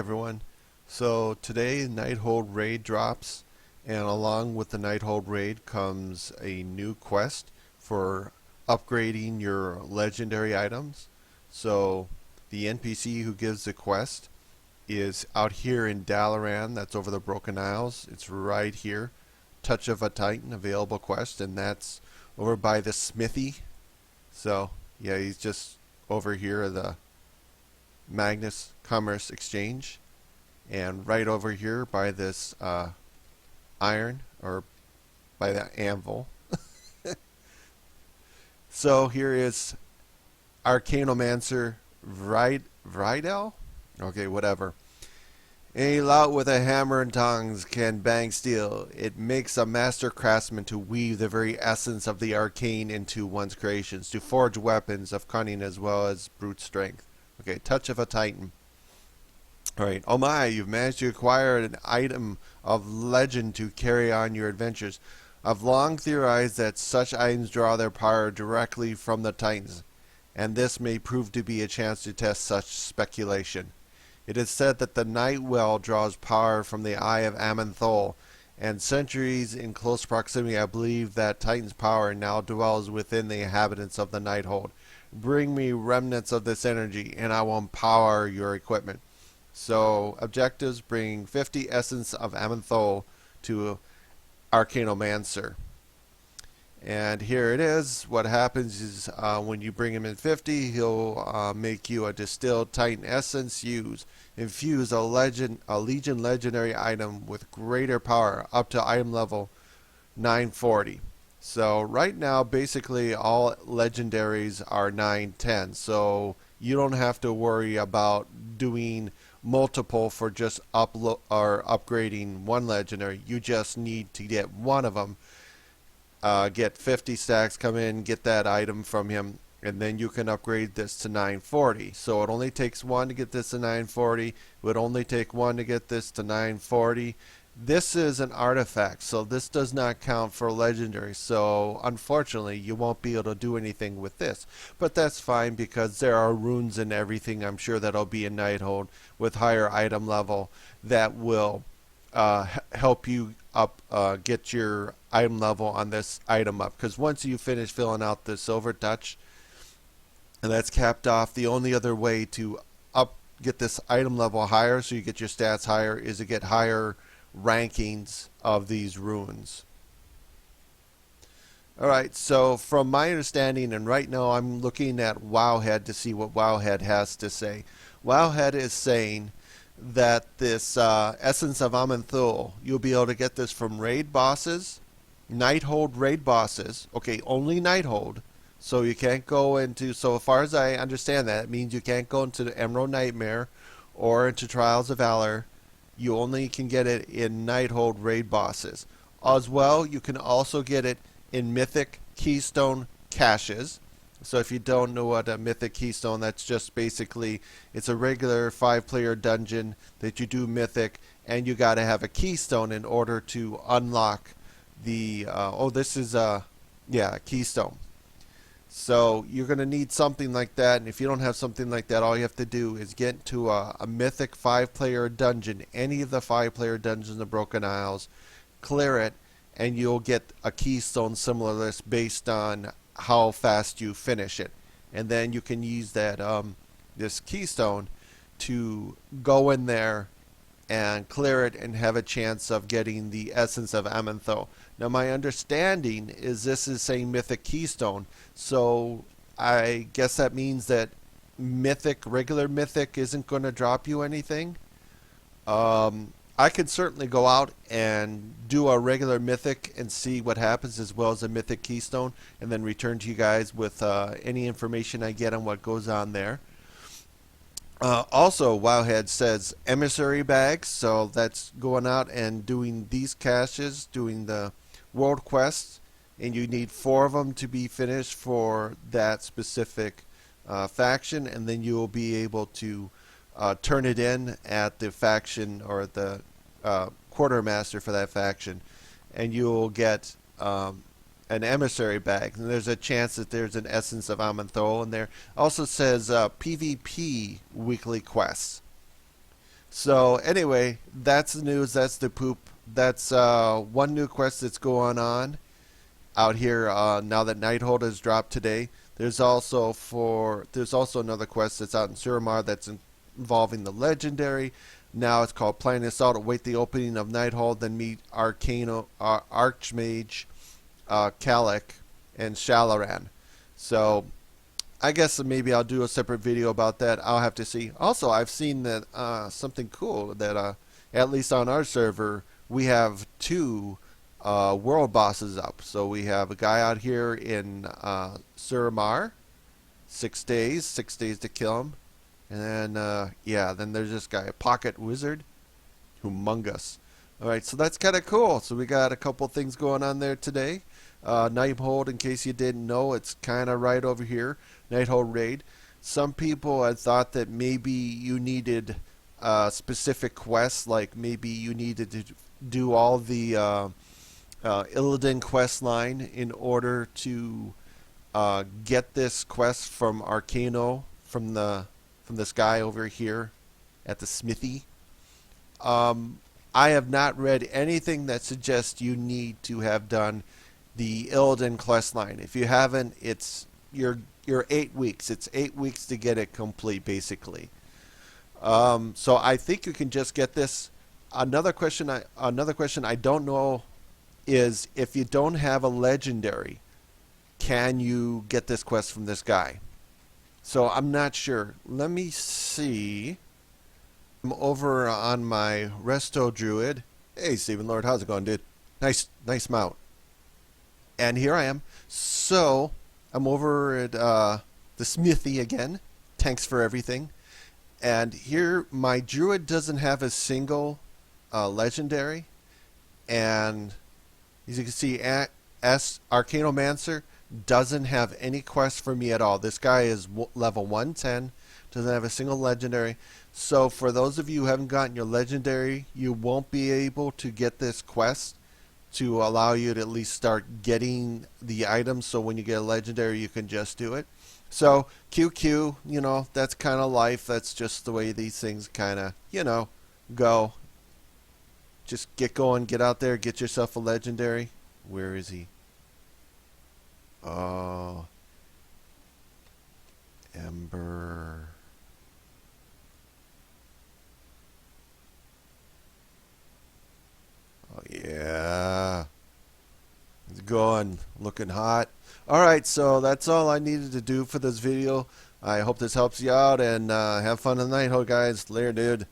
everyone. So today Nighthold raid drops, and along with the Nighthold raid comes a new quest for upgrading your legendary items. So the NPC who gives the quest is out here in Dalaran, that's over the Broken Isles. It's right here. Touch of a Titan available quest, and that's over by the smithy. So yeah, he's just over here at the Magnus Commerce Exchange, and right over here by this iron, or by the anvil. So here is Arcanomaster Vridiel? Okay, whatever. A lout with a hammer and tongs can bang steel. It makes a master craftsman to weave the very essence of the arcane into one's creations, to forge weapons of cunning as well as brute strength. Okay, Touch of a Titan. Alright, oh my, you've managed to acquire an item of legend to carry on your adventures. I've long theorized that such items draw their power directly from the Titans, and this may prove to be a chance to test such speculation. It is said that the Night Well draws power from the Eye of Amanthol, and centuries in close proximity I believe that Titan's power now dwells within the inhabitants of the Nighthold. Bring me remnants of this energy, and I will empower your equipment. So, objectives: bring 50 Essence of Amanthol to Arcanomaster. And here it is. What happens is when you bring him in 50, he'll make you a distilled Titan essence. Infuse a Legion legendary item with greater power up to item level 940. So right now, basically all legendaries are 910. So you don't have to worry about doing multiple for just upgrading one legendary. You just need to get one of them. Get 50 stacks, come in, get that item from him, and then you can upgrade this to 940. So it only takes one to get this to 940. It would only take one to get this to 940. This is an artifact, so this does not count for legendary. So unfortunately, you won't be able to do anything with this. But that's fine because there are runes and everything. I'm sure that'll be in Nighthold with higher item level that will help you up, get your item level on this item up. Because once you finish filling out the Silver Touch, and that's capped off, the only other way to get this item level higher, so you get your stats higher, is to get higher rankings of these runes. Alright, so from my understanding, and right now I'm looking at Wowhead to see what Wowhead has to say. Wowhead is saying that this Essence of Amanthol, you'll be able to get this from raid bosses, Nighthold raid bosses. Okay, only Nighthold. So you can't go into, so far as I understand that, it means you can't go into the Emerald Nightmare or into Trials of Valor. You only can get it in Nighthold raid bosses. As well, you can also get it in Mythic Keystone caches. So if you don't know what a Mythic Keystone, that's just basically, it's a regular 5-player dungeon that you do Mythic, and you got to have a Keystone in order to unlock the, this is a Keystone. So you're going to need something like that, and if you don't have something like that, all you have to do is get to a Mythic 5-player dungeon, any of the 5-player dungeons in the Broken Isles, clear it, and you'll get a Keystone similar list based on how fast you finish it. And then you can use that this Keystone to go in there and clear it and have a chance of getting the Essence of Amanthol. Now my understanding is this is saying Mythic Keystone, so I guess that means that regular Mythic isn't going to drop you anything. I could certainly go out and do a regular Mythic and see what happens, as well as a Mythic Keystone, and then return to you guys with any information I get on what goes on there. Also, Wowhead says emissary bags, so that's going out and doing these caches, doing the world quests, and you need 4 of them to be finished for that specific faction, and then you will be able to turn it in at the faction or the quartermaster for that faction, and you will get an emissary bag, and there's a chance that there's an Essence of Amanthol in there. Also says PvP weekly quests. So anyway, that's the news. That's the poop. That's one new quest that's going on out here now that Nighthold has dropped today. There's also another quest that's out in Suramar that's involving the legendary. Now it's called Playing This Out. Await the opening of Nighthold, then meet Archmage Kalik and Dalaran. So I guess maybe I'll do a separate video about that. I'll have to see. Also, I've seen that something cool that at least on our server we have two world bosses up. So we have a guy out here in Suramar, 6 days to kill him, and then then there's this guy, a pocket wizard, humongous. All right, so that's kind of cool. So we got a couple things going on there today. Nighthold, in case you didn't know, it's kind of right over here. Nighthold raid. Some people had thought that maybe you needed specific quests, like maybe you needed to do all the Illidan quest line in order to get this quest from from this guy over here at the smithy. I have not read anything that suggests you need to have done the Illidan quest line. If you haven't, you're 8 weeks. It's 8 weeks to get it complete, basically. So I think you can just get this. Another question I don't know is, if you don't have a legendary, can you get this quest from this guy? So I'm not sure. Let me see. I'm over on my Resto Druid. Hey, Stephen Lord, how's it going, dude? Nice mount. And here I am. So I'm over at the smithy again. Thanks for everything. And here my Druid doesn't have a single legendary. And as you can see, Arcanomaster doesn't have any quest for me at all. This guy is level 110, doesn't have a single legendary. So for those of you who haven't gotten your legendary, you won't be able to get this quest to allow you to at least start getting the items. So when you get a legendary, you can just do it. So QQ, that's kind of life. That's just the way these things kind of, go. Just get going, get out there, get yourself a legendary. Where is he? Oh, Ember. Oh, yeah. It's going, looking hot. Alright, so that's all I needed to do for this video. I hope this helps you out, and have fun tonight, guys. Later, dude.